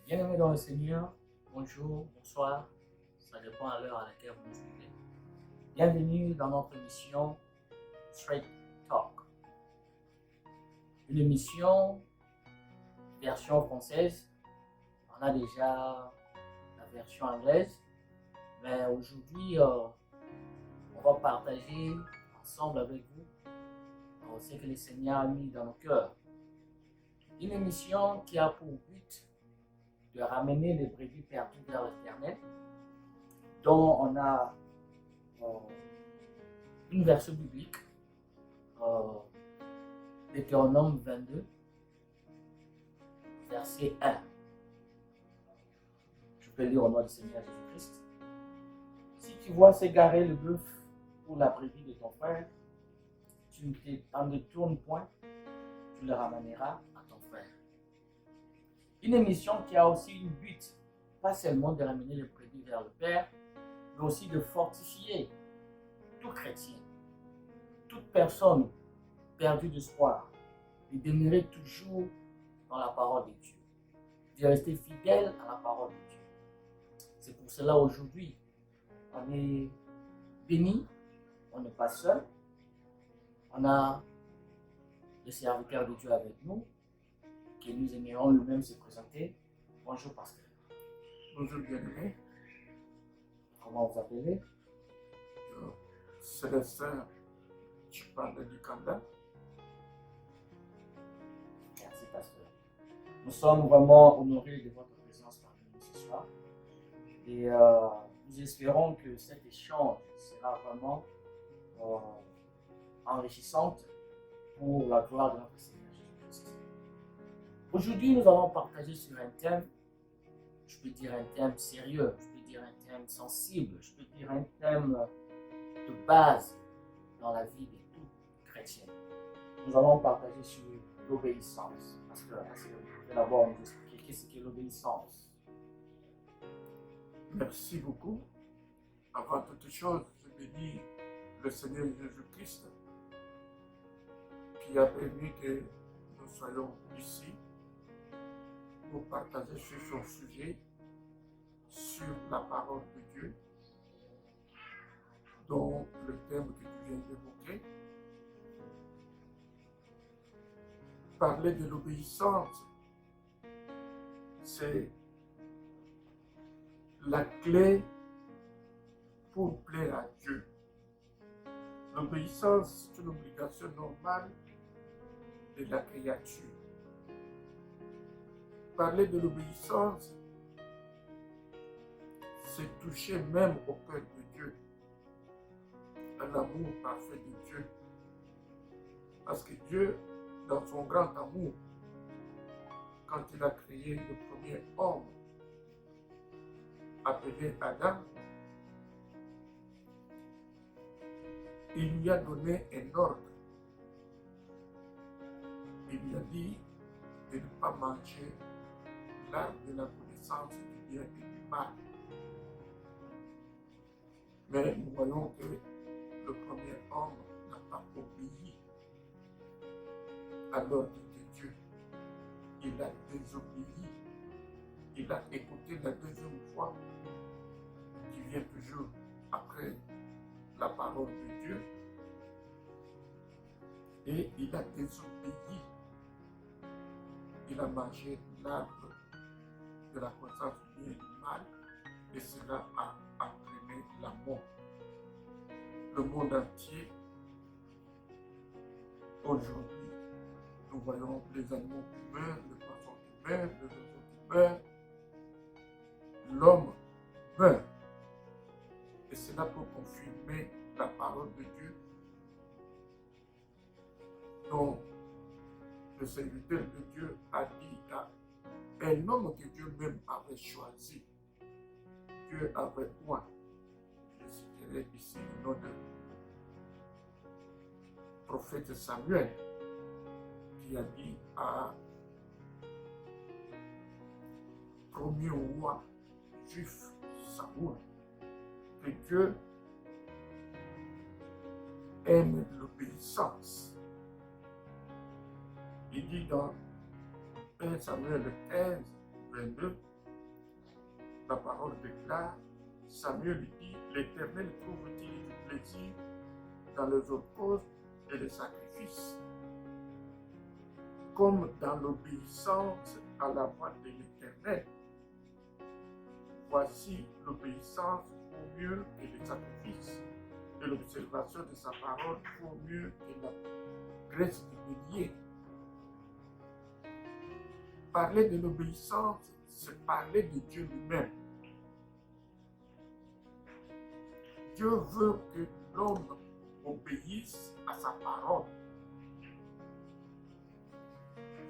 Bien-aimés dans le Seigneur, bonjour, bonsoir, ça dépend à l'heure à laquelle vous nous suivez. Bienvenue dans notre émission Straight Talk, une émission version française. On a déjà la version anglaise, mais aujourd'hui, on va partager ensemble avec vous ce que le Seigneur a mis dans nos cœurs. Une émission qui a pour but de ramener les brebis perdues vers l'Éternel, dont on a une version biblique, Deutéronome 22, verset 1. Je peux lire au nom du Seigneur Jésus-Christ. Si tu vois s'égarer le bœuf ou la brebis de ton frère, tu ne t'en détournes point, tu le ramèneras à ton frère. Une émission qui a aussi une but, pas seulement de ramener les brebis vers le Père, mais aussi de fortifier tout chrétien, toute personne perdue d'espoir, de demeurer toujours dans la parole de Dieu, de rester fidèle à la parole de Dieu. C'est pour cela aujourd'hui, on est béni, on n'est pas seul, on a le serviteur de Dieu avec nous, que nous aimerions lui-même se présenter. Bonjour pasteur. Bonjour bien-aimé. Comment vous appelez? Célestin, tu parles du Canada. Merci pasteur. Nous sommes vraiment honorés de votre présence parmi nous ce soir. Et nous espérons que cet échange sera vraiment enrichissante pour la gloire de notre Seigneur Jésus-Christ. Aujourd'hui, nous allons partager sur un thème, je peux dire un thème sérieux, je peux dire un thème sensible, je peux dire un thème de base dans la vie de tout chrétien. Nous allons partager sur l'obéissance. Parce que vous pouvez d'abord nous expliquer qu'est-ce qu'est l'obéissance. Merci beaucoup. Avant toute chose, je bénis le Seigneur Jésus-Christ qui a permis que nous soyons ici pour partager sur son sujet, sur la parole de Dieu, dont le thème que tu viens d'évoquer. Parler de l'obéissance, c'est la clé pour plaire à Dieu. L'obéissance, c'est une obligation normale de la créature. Parler de l'obéissance, c'est toucher même au cœur de Dieu, à l'amour parfait de Dieu. Parce que Dieu, dans son grand amour, quand il a créé le premier homme, appelé Adam, il lui a donné un ordre. Il lui a dit de ne pas manger l'arbre de la connaissance du bien et du mal. Mais nous voyons que le premier homme n'a pas obéi à l'ordre de Dieu. Il a désobéi. Il a écouté la deuxième fois, qui vient toujours après la parole de Dieu, et il a désobéi. Il a mangé l'arbre de la connaissance du bien et du mal, et cela a entraîné la mort. Le monde entier, aujourd'hui, nous voyons les animaux qui meurent, les poissons qui meurent, les oiseaux qui meurent, l'homme meurt. Et cela pour confirmer la parole de Dieu dont le serviteur de Dieu a dit à un homme que Dieu même avait choisi. Dieu avait oint. Je citerai ici le nom de prophète Samuel qui a dit à premier roi juif Saoul que Dieu aime l'obéissance. Il dit dans 1 Samuel 15, 22, la parole déclare, Samuel dit, l'Éternel trouve-t-il du plaisir dans les holocaustes et les sacrifices, comme dans l'obéissance à la voix de l'Éternel. Voici l'obéissance vaut mieux que les sacrifices, et l'observation de sa parole vaut mieux que la graisse du bélier. Parler de l'obéissance, c'est parler de Dieu lui-même. Dieu veut que l'homme obéisse à sa parole.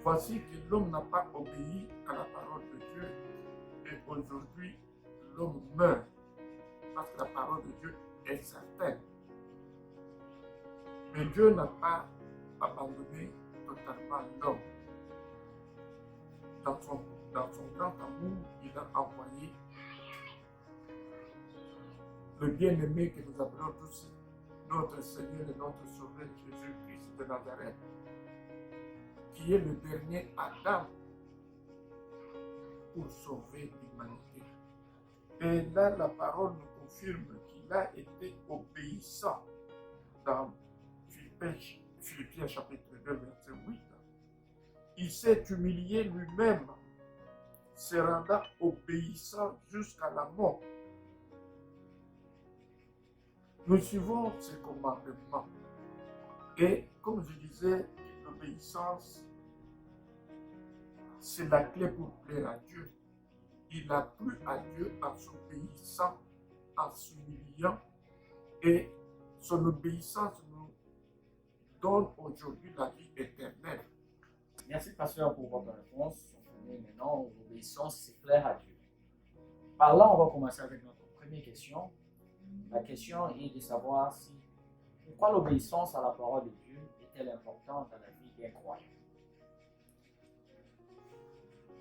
Voici que l'homme n'a pas obéi à la parole de Dieu et aujourd'hui l'homme meurt parce que la parole de Dieu est certaine. Mais Dieu n'a pas abandonné totalement l'homme. Dans son grand amour, il a envoyé le bien-aimé que nous appelons tous notre Seigneur et notre Sauveur Jésus-Christ de Nazareth, qui est le dernier Adam pour sauver l'humanité. Et là, la parole nous confirme qu'il a été obéissant dans Philippiens chapitre 2, verset 8. Il s'est humilié lui-même, se rendant obéissant jusqu'à la mort. Nous suivons ce commandement. Et comme je disais, l'obéissance, c'est la clé pour plaire à Dieu. Il a plu à Dieu en s'obéissant, en s'humiliant. Et son obéissance nous donne aujourd'hui la vie éternelle. Merci, pasteur, pour votre réponse. On connaît maintenant l'obéissance, c'est plaire à Dieu. Par là, on va commencer avec notre première question. La question est de savoir pourquoi l'obéissance à la parole de Dieu est-elle importante dans la vie d'un croyant.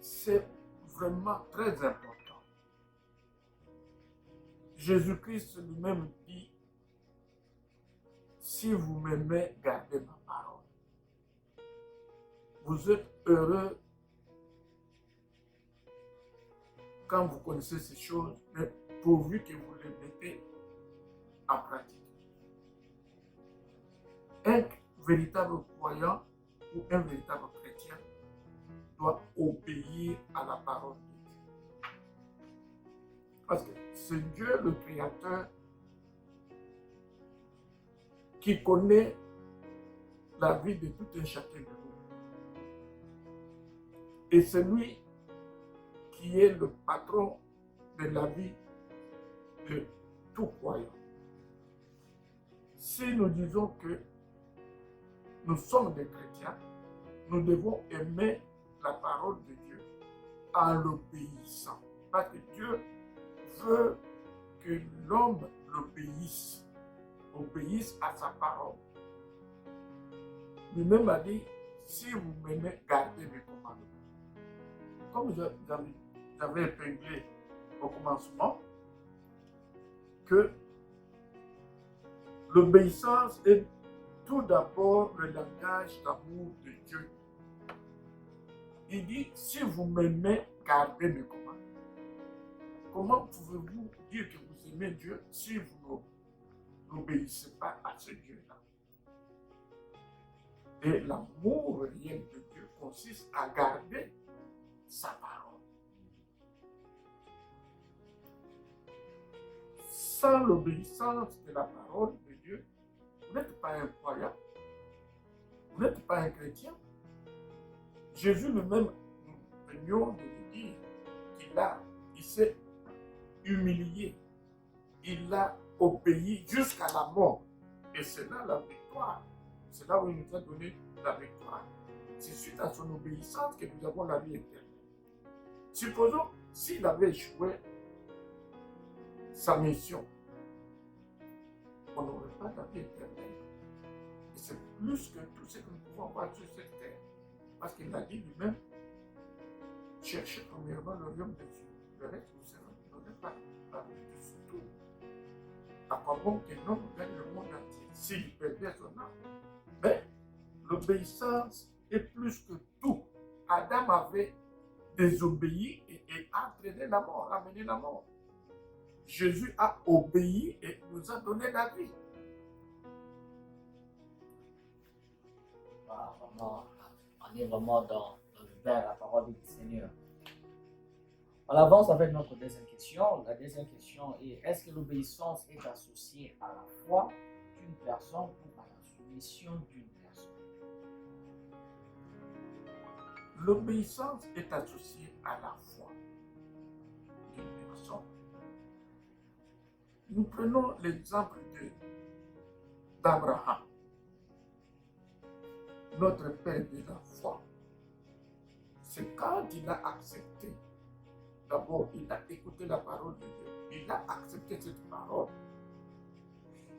C'est vraiment très important. Jésus-Christ lui-même dit, si vous m'aimez, gardez ma parole. Vous êtes heureux quand vous connaissez ces choses, mais pourvu que vous les mettez en pratique. Un véritable croyant ou un véritable chrétien doit obéir à la parole de Dieu. Parce que c'est Dieu le Créateur qui connaît la vie de tout un chacun de nous. Et c'est lui qui est le patron de la vie de tout croyant. Si nous disons que nous sommes des chrétiens, nous devons aimer la parole de Dieu en l'obéissant. Parce que Dieu veut que l'homme l'obéisse, obéisse à sa parole. Lui-même a dit, si vous m'aimez, gardez mes commandements. Comme j'avais épinglé au commencement, que l'obéissance est tout d'abord le langage d'amour de Dieu. Il dit, si vous m'aimez, gardez mes commandements. Comment pouvez-vous dire que vous aimez Dieu si vous n'obéissez pas à ce Dieu-là? Et l'amour réel de Dieu consiste à garder sa parole. Sans l'obéissance de la parole de Dieu, vous n'êtes pas un croyant, vous n'êtes pas un chrétien. Jésus lui-même, nous venions de lui dire qu'il s'est humilié, il a obéi jusqu'à la mort. Et c'est là la victoire. C'est là où il nous a donné la victoire. C'est suite à son obéissance que nous avons la vie éternelle. Supposons, s'il avait échoué sa mission, on n'aurait pas la vie éternelle. Et c'est plus que tout ce que nous pouvons voir sur cette terre. Parce qu'il a dit lui-même, cherchez premièrement le royaume de Dieu. Le reste vous sera donné par dessus tout. À quoi bon qu'un homme gagne le monde entier s'il perdait son âme? Mais l'obéissance est plus que tout. Adam avait désobéi et a entraîné la mort, a amené la mort. Jésus a obéi et nous a donné la vie. Voilà, vraiment, on est vraiment dans le bain, la parole du Seigneur. On avance avec notre deuxième question. La deuxième question est, est-ce que l'obéissance est associée à la foi d'une personne ou à la soumission d'une personne? L'obéissance est associée à la foi d'une personne. Nous prenons l'exemple d'Abraham, notre père de la foi. C'est quand il a accepté, d'abord il a écouté la parole de Dieu, il a accepté cette parole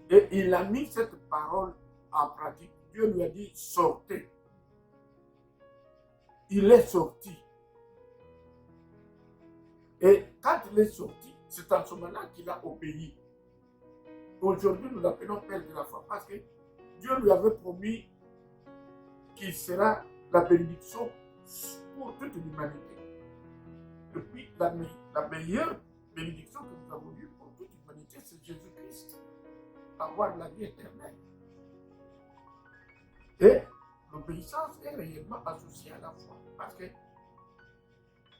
et il a mis cette parole en pratique. Dieu lui a dit sortez. Il est sorti. Et quand il est sorti, c'est en ce moment-là qu'il a obéi. Aujourd'hui, nous l'appelons Père de la foi parce que Dieu lui avait promis qu'il sera la bénédiction pour toute l'humanité. Et puis, la meilleure bénédiction que nous avons eue pour toute l'humanité, c'est Jésus-Christ. Avoir la vie éternelle. Et l'obéissance est réellement associée à la foi. Parce que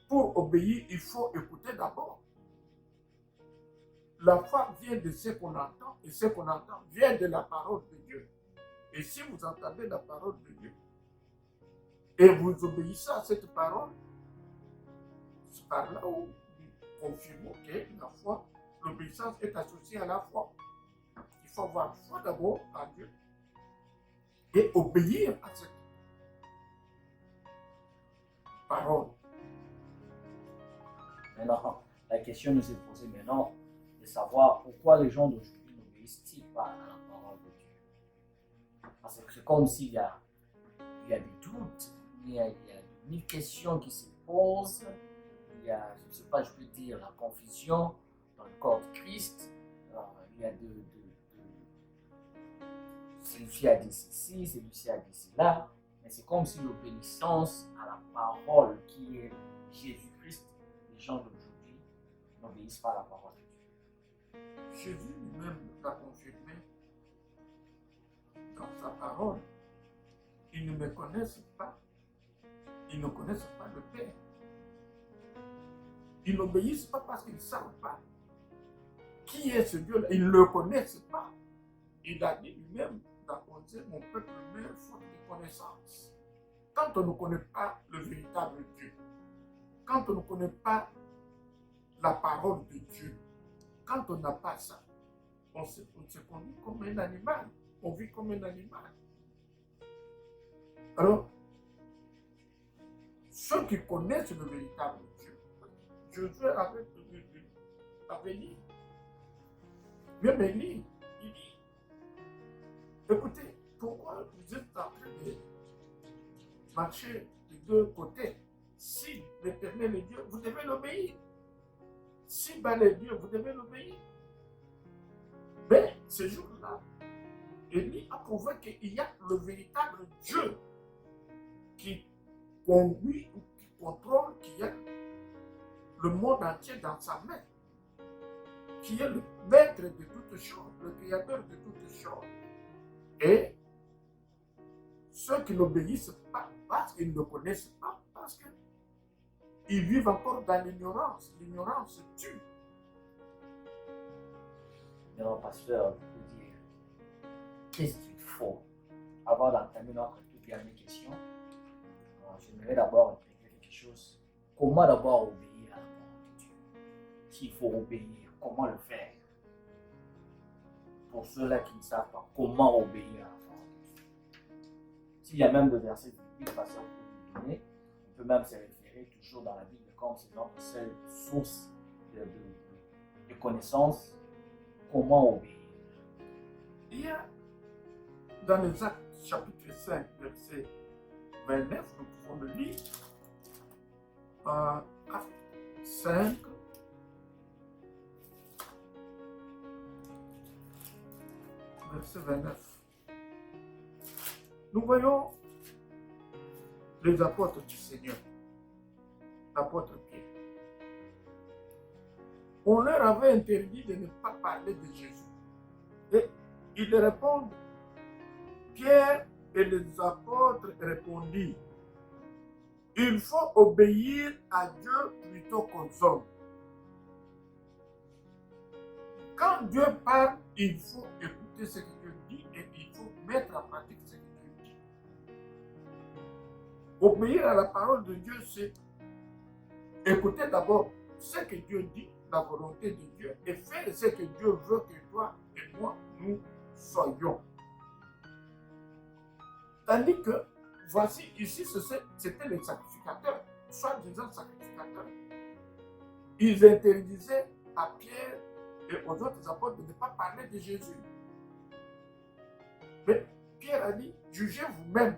pour obéir, il faut écouter d'abord. La foi vient de ce qu'on entend, et ce qu'on entend vient de la parole de Dieu. Et si vous entendez la parole de Dieu, et vous obéissez à cette parole, c'est par là où nous confirmons que la foi, l'obéissance est associée à la foi. Il faut avoir foi d'abord à Dieu et obéir à cette parole. Maintenant, la question nous est posée maintenant de savoir pourquoi les gens d'aujourd'hui n'obéissent-ils pas à la parole de Dieu. Parce que c'est comme s'il y a des doutes, il y a mille questions qui se posent, il y a, je ne sais pas, je peux dire, la confusion dans le corps de Christ, il y a celui-ci a dit ceci, celui-ci a dit cela, mais c'est comme si l'obéissance à la parole qui est Jésus-Christ, les gens d'aujourd'hui n'obéissent pas à la parole de Dieu. Jésus lui-même l'a confirmé dans sa parole. Ils ne me connaissent pas. Ils ne connaissent pas le Père. Ils n'obéissent pas parce qu'ils ne savent pas qui est ce Dieu-là. Ils ne le connaissent pas. Il a dit lui-même d'apposer mon peuple meurt faute de connaissance. Quand on ne connaît pas le véritable Dieu, quand on ne connaît pas la parole de Dieu, quand on n'a pas ça, on se conduit comme un animal. On vit comme un animal. Alors, ceux qui connaissent le véritable Dieu, Josué avait dit, même Élie, il dit, écoutez, pourquoi vous êtes en train de marcher des deux côtés? Si l'Éternel est Dieu, vous devez l'obéir. Si Baal est Dieu, vous devez l'obéir. Mais ce jour-là, Élie a prouvé qu'il y a le véritable Dieu qui conduit ou qui contrôle, qui a le monde entier dans sa main, qui est le maître de toutes choses, le créateur de toutes choses. Et ceux qui n'obéissent pas parce qu'ils ne connaissent pas, parce qu'ils vivent encore dans l'ignorance. L'ignorance tue. Mais mon pasteur, je peux dire, qu'est-ce qu'il faut avant d'entamer notre toute dernière question? J'aimerais d'abord intégrer quelque chose. Comment d'abord obéir à la parole de Dieu? S'il faut obéir, comment le faire? Pour ceux-là qui ne savent pas comment obéir à la parole de Dieu. S'il y a même des versets bibliques, pasteur peut nous donner, on peut même se référer toujours dans la Bible comme c'est notre seule source de connaissances. Comment obéir? Il y a dans les Actes chapitre 5, verset 29, nous pouvons le lire. Actes 5, verset 29. Nous voyons les apôtres du Seigneur. l'apôtre Pierre. On leur avait interdit de ne pas parler de Jésus. Et ils répondent, Pierre et les apôtres répondirent, il faut obéir à Dieu plutôt qu'aux hommes. Quand Dieu parle, il faut écouter ce que Dieu dit et il faut mettre en pratique ce que Dieu dit. Obéir à la parole de Dieu, c'est écouter d'abord ce que Dieu dit, la volonté de Dieu, et faire ce que Dieu veut que toi et moi, nous soyons. Tandis que, voici, ici, c'était les sacrificateurs, soi-disant sacrificateurs. Ils interdisaient à Pierre et aux autres apôtres de ne pas parler de Jésus. Mais Pierre a dit, jugez vous-même.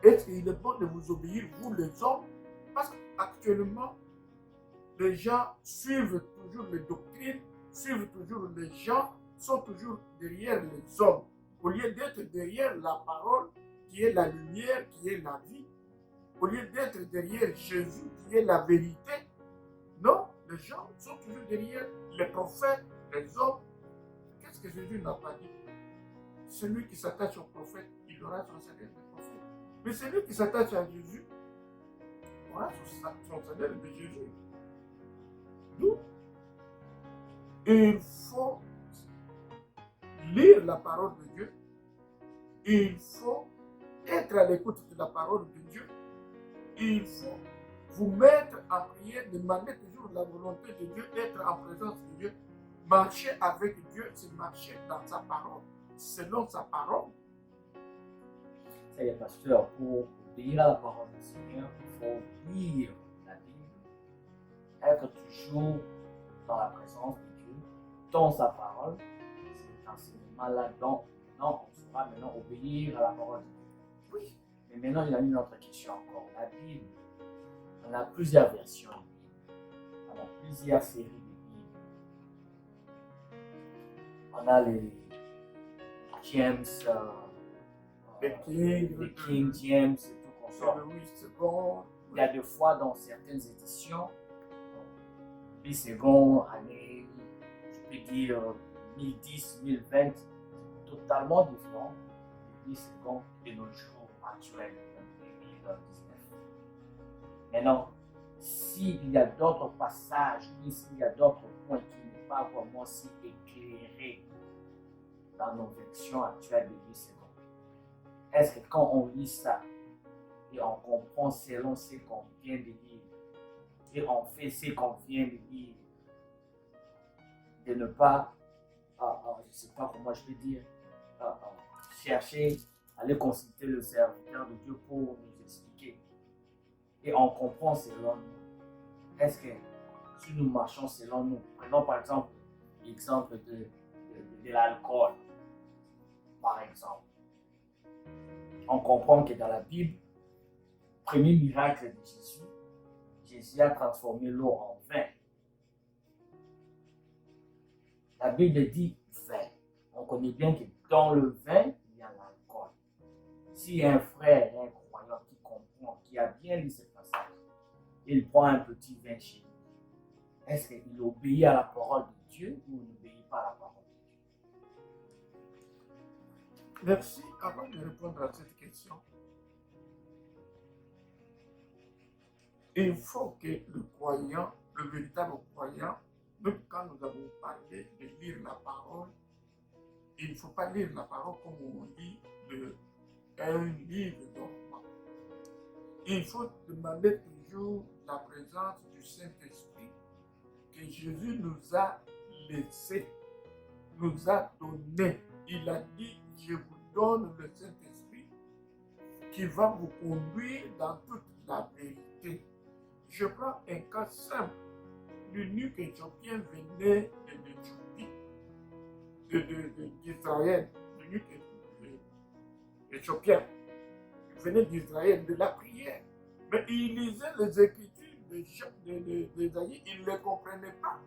Est-ce qu'il est bon de vous obéir, vous les hommes? Parce qu'actuellement, les gens suivent toujours les doctrines, suivent toujours les gens, sont toujours derrière les hommes, au lieu d'être derrière la parole qui est la lumière, qui est la vie, au lieu d'être derrière Jésus qui est la vérité. Non, les gens sont toujours derrière les prophètes, les hommes. Qu'est-ce que Jésus n'a pas dit? Celui qui s'attache au prophète, il aura son salaire de prophète. Mais celui qui s'attache à Jésus aura son salaire de Jésus. D'où il faut lire la parole de Dieu, il faut être à l'écoute de la parole de Dieu, il faut vous mettre en prière, demander toujours la volonté de Dieu, être en présence de Dieu, marcher avec Dieu, c'est marcher dans sa parole, selon sa parole. C'est les pasteurs, pour obéir à la parole du Seigneur, il faut lire la Bible, être toujours dans la présence de Dieu, dans sa parole. C'est enseignement-là, donc maintenant, on saura maintenant obéir à la parole de Dieu. Oui. Mais maintenant, il y a une autre question encore. La Bible, on a plusieurs versions de Bible. On a plusieurs séries de Bible. On a les James, les King James et tout consort. Il y a des fois dans certaines éditions, les secondes années, je peux dire 1010, 1020, totalement différent des secondes de nos jours actuels, 2019. Maintenant, s'il y a d'autres passages, s'il y a d'autres points qui ne sont pas vraiment si éclairés dans nos versions actuelles de 10 secondes, est-ce que quand on lit ça et on comprend selon ce qu'on vient de lire et on fait ce qu'on vient de lire, de ne pas, je ne sais pas comment je peux dire, chercher, aller consulter le serviteur de Dieu pour nous expliquer. Et on comprend selon nous. Est-ce que si nous marchons selon nous, prenons par exemple l'exemple de l'alcool, par exemple. On comprend que dans la Bible, premier miracle de Jésus, Jésus a transformé l'eau en vin. La Bible dit vin. On connaît bien que dans le vin, il y a l'alcool. Si un frère, un croyant qui comprend, qui a bien lu ce passage, il prend un petit vin chez lui, est-ce qu'il obéit à la parole de Dieu ou il n'obéit pas à la parole de Dieu? Merci. Avant de répondre à cette question, il faut que le croyant, le véritable croyant, même quand nous avons parlé de lire la parole, il ne faut pas lire la parole comme on lit un livre normal. Il faut demander toujours la présence du Saint-Esprit que Jésus nous a laissé, nous a donné. Il a dit, je vous donne le Saint-Esprit qui va vous conduire dans toute la vérité. Je prends un cas simple. L'eunuque éthiopien venait de l'Éthiopie, d'Israël. L'eunuque éthiopien venait d'Israël, de la prière. Mais il lisait les Écritures d'Ésaïe, il ne les comprenait pas.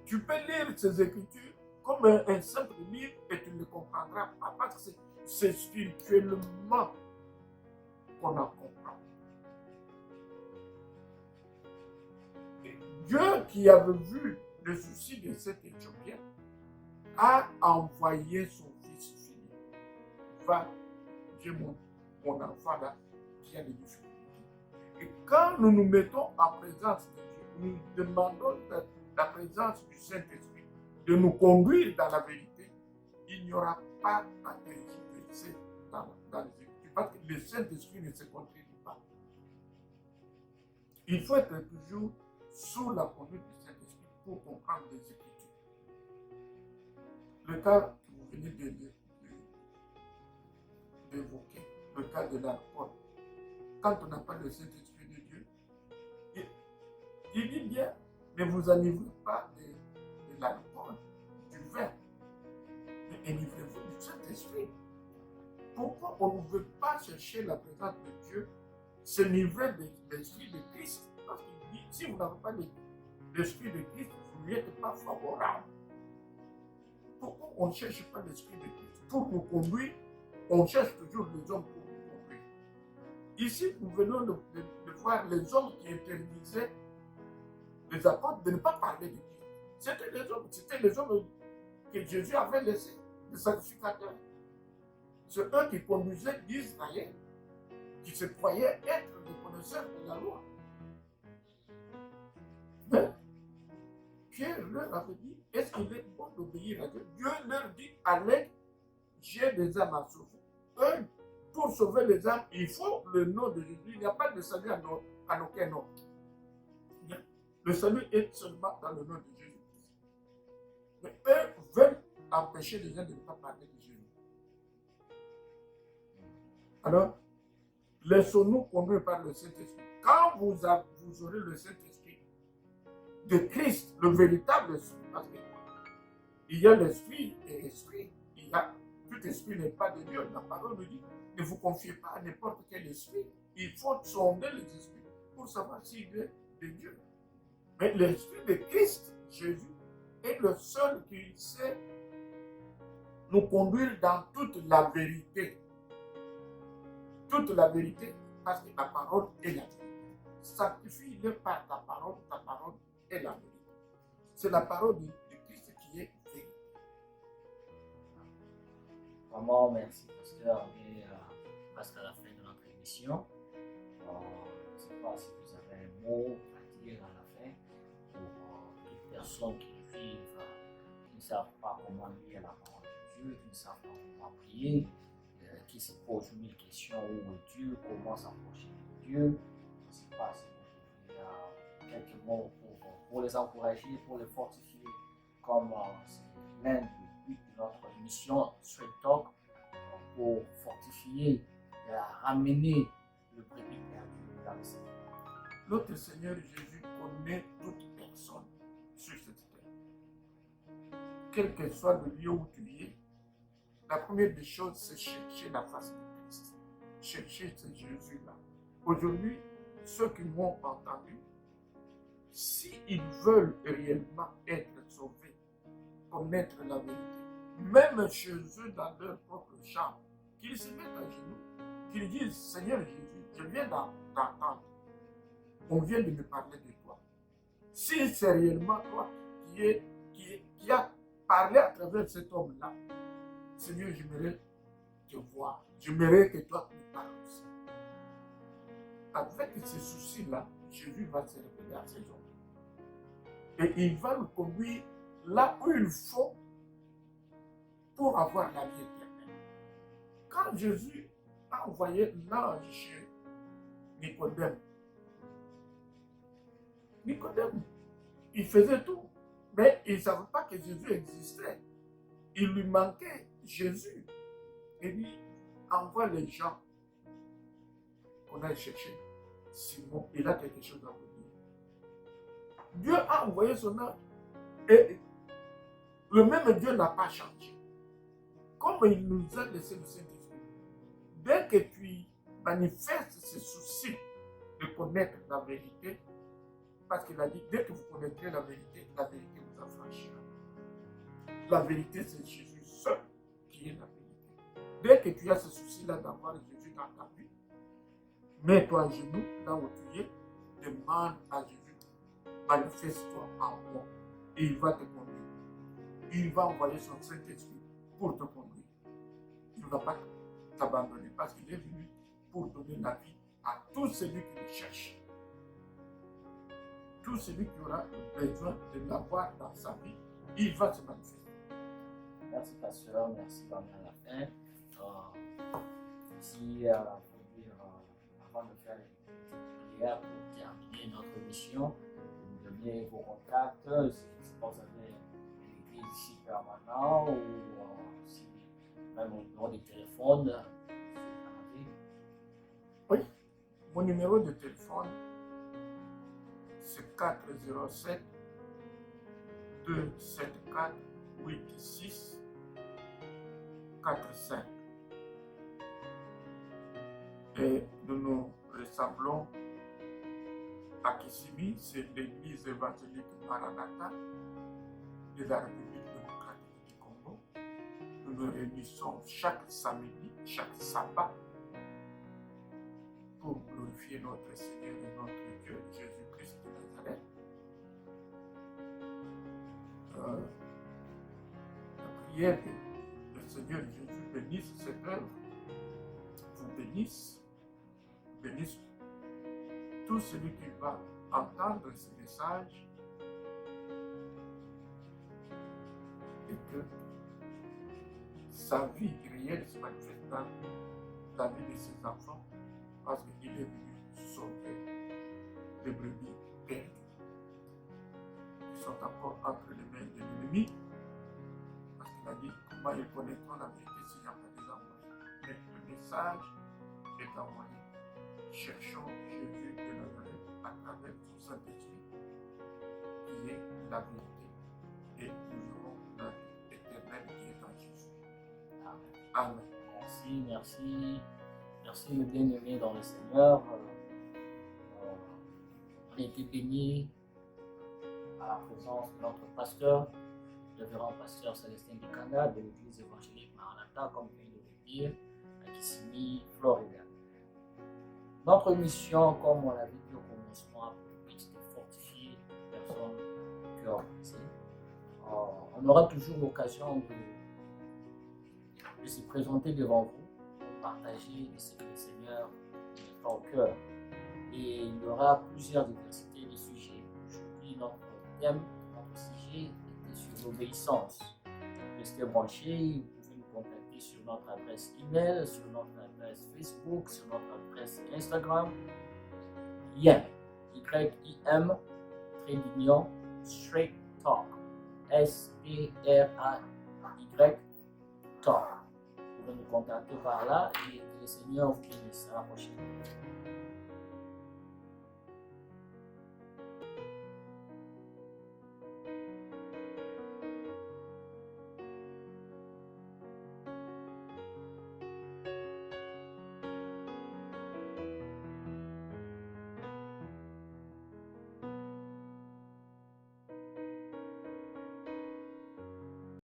Tu peux lire ces Écritures comme un simple livre et tu ne le comprendras pas parce que c'est spirituellement qu'on en comprend. Dieu qui avait vu le souci de cet Éthiopien a envoyé son fils Philippe. Va, j'ai mon enfant là qui a des difficultés. Et quand nous nous mettons en présence de Dieu, nous demandons la présence du Saint-Esprit de nous conduire dans la vérité, il n'y aura pas d'interjecter dans les Écritures parce que le Saint-Esprit ne se contredit pas. Il faut être toujours sous la conduite du Saint-Esprit pour comprendre les Écritures. Le cas que vous venez d'évoquer, le cas de l'alcool, quand on n'a pas le Saint-Esprit de Dieu, il dit bien, ne vous enivrez pas de l'alcool, du vin, mais enivrez-vous du Saint-Esprit. Pourquoi on ne veut pas chercher la présence de Dieu, s'enivrer de l'Esprit de Christ? Parce qu'il dit, si vous n'avez pas l'Esprit de Christ, vous n'y êtes pas favorable. Pourquoi on ne cherche pas l'Esprit de Christ? Pour nous conduire, on cherche toujours les hommes pour nous conduire. Ici, nous venons de voir les hommes qui interdisaient les apôtres de ne pas parler de Christ. C'était les hommes que Jésus avait laissés, les sacrificateurs. C'est eux qui conduisaient l'Israël, qui se croyaient être les connaisseurs de la loi. Mais Pierre leur avait dit, est-ce qu'il est bon d'obéir à Dieu? Dieu leur dit, allez, j'ai des âmes à sauver. Eux, pour sauver les âmes, il faut le nom de Jésus. Il n'y a pas de salut en aucun nom. Le salut est seulement dans le nom de Jésus. Mais eux veulent empêcher les gens de ne pas parler de Jésus. Alors, laissons-nous conduire par le Saint-Esprit. Quand vous aurez le Saint-Esprit de Christ, le véritable esprit, parce qu'il y a l'esprit et l'esprit, tout esprit n'est pas de Dieu. La parole nous dit, ne vous confiez pas à n'importe quel esprit. Il faut sonder les esprits pour savoir s'il est de Dieu. Mais l'esprit de Christ, Jésus, est le seul qui sait nous conduire dans toute la vérité. Toute la vérité, parce que la parole est la vérité. Sanctifie-le par ta parole est la vérité. C'est la parole de Christ qui est vérité. Vraiment, merci, pasteur. On est presque à la fin de notre émission. Je ne sais pas si vous avez un mot à dire à la fin pour les personnes qui vivent, qui ne savent pas comment lire la parole de Dieu, qui ne savent pas comment prier, qui se posent mille questions, où est Dieu, comment s'approcher de Dieu. Je ne sais pas si vous pouvez quelques mots pour les encourager, pour les fortifier, comme c'est l'un des buts de notre mission Straight Talk, pour fortifier et ramener le brebis perdu dans le Seigneur. Notre Seigneur Jésus connaît toute personne sur cette terre. Quel que soit le lieu où tu es, la première des choses, c'est chercher la face de Christ. Chercher ce Jésus-là. Aujourd'hui, ceux qui m'ont entendu, s'ils veulent réellement être sauvés, connaître la vérité, même chez eux dans leur propre chambre, qu'ils se mettent à genoux, qu'ils disent, Seigneur Jésus, je viens d'entendre, on vient de me parler de toi. Si c'est réellement toi qui a parlé à travers cet homme-là, Seigneur, j'aimerais te voir. J'aimerais que toi tu me parles aussi. Avec ces soucis-là, Jésus va se révéler à ces hommes. Et il va nous conduire là où il faut pour avoir la vie éternelle. Quand Jésus a envoyé l'ange chez Nicodème, il faisait tout, mais il ne savait pas que Jésus existait. Il lui manquait Jésus. Et lui envoie les gens qu'on a cherché. Simon, il a quelque chose à vous dire. Dieu a envoyé son ange. Et le même Dieu n'a pas changé. Comme il nous a laissé le Saint-Esprit. Dès que tu manifestes ce souci de connaître la vérité, parce qu'il a dit, dès que vous connaîtrez la vérité vous affranchira. La vérité, c'est Jésus seul qui est la vérité. Dès que tu as ce souci-là d'avoir Jésus dans ta vie, mets-toi à genoux, là où tu es, demande à Jésus manifeste-toi en moi et il va te conduire. Il va envoyer son Saint-Esprit pour te conduire. Il ne va pas t'abandonner parce qu'il est venu pour donner la vie à tout celui qui le cherche. Tout celui qui aura besoin de l'avoir dans sa vie, il va se manifester. Merci, pasteur. Merci, on est à la fin. Avant de faire une prière pour terminer notre mission, vous donnez vos contacts, si vous avez une église ici permanent ou si même au numéro de téléphone, oui, mon numéro de téléphone, c'est 407 274 86 45. Et nous nous ressemblons à Kissimi, c'est l'église évangélique Maranatha de la République démocratique du Congo. Nous nous réunissons chaque samedi, chaque sabbat, pour glorifier notre Seigneur et notre Dieu, Jésus-Christ de Nazareth. La prière que le Seigneur Jésus bénisse cette œuvre, vous bénisse tout celui qui va entendre ce message et que sa vie réelle se manifeste dans la vie de ses enfants parce qu'il est venu sauver les brebis perdues qui sont encore entre les mains de l'ennemi parce qu'il a dit comment ils connaîtront la vérité s'il n'y a pas des envoyés. Mais le message est envoyé. Cherchons Jésus de Nazareth à travers son Saint-Esprit, qui est la vérité, et nous aurons la vie éternelle qui est en Jésus. Amen. Merci, mes bien-aimés dans le Seigneur. On a été bénis à la présence de notre pasteur, le révérend pasteur Célestin Dikanda de l'église évangélique Maranatha, comme je viens de le dire, à Kissimmee, Florida. Notre mission, comme on l'avait dit au commencement, c'est de fortifier les personnes cœur brisé. On aura toujours l'occasion de se présenter devant vous, pour partager ce que le Seigneur met au cœur. Et il y aura plusieurs diversités de sujets. Aujourd'hui, notre thème, notre sujet était sur l'obéissance. Restez branchés, vous pouvez nous contacter sur notre adresse email, sur notre adresse Facebook, sur notre adresse Instagram. YIM, Y-I-M, trait d'union, Straight Talk, S-T-R-A-Y, Talk. Vous pouvez nous contacter par là et que le Seigneur vous bénisse. À la prochaine.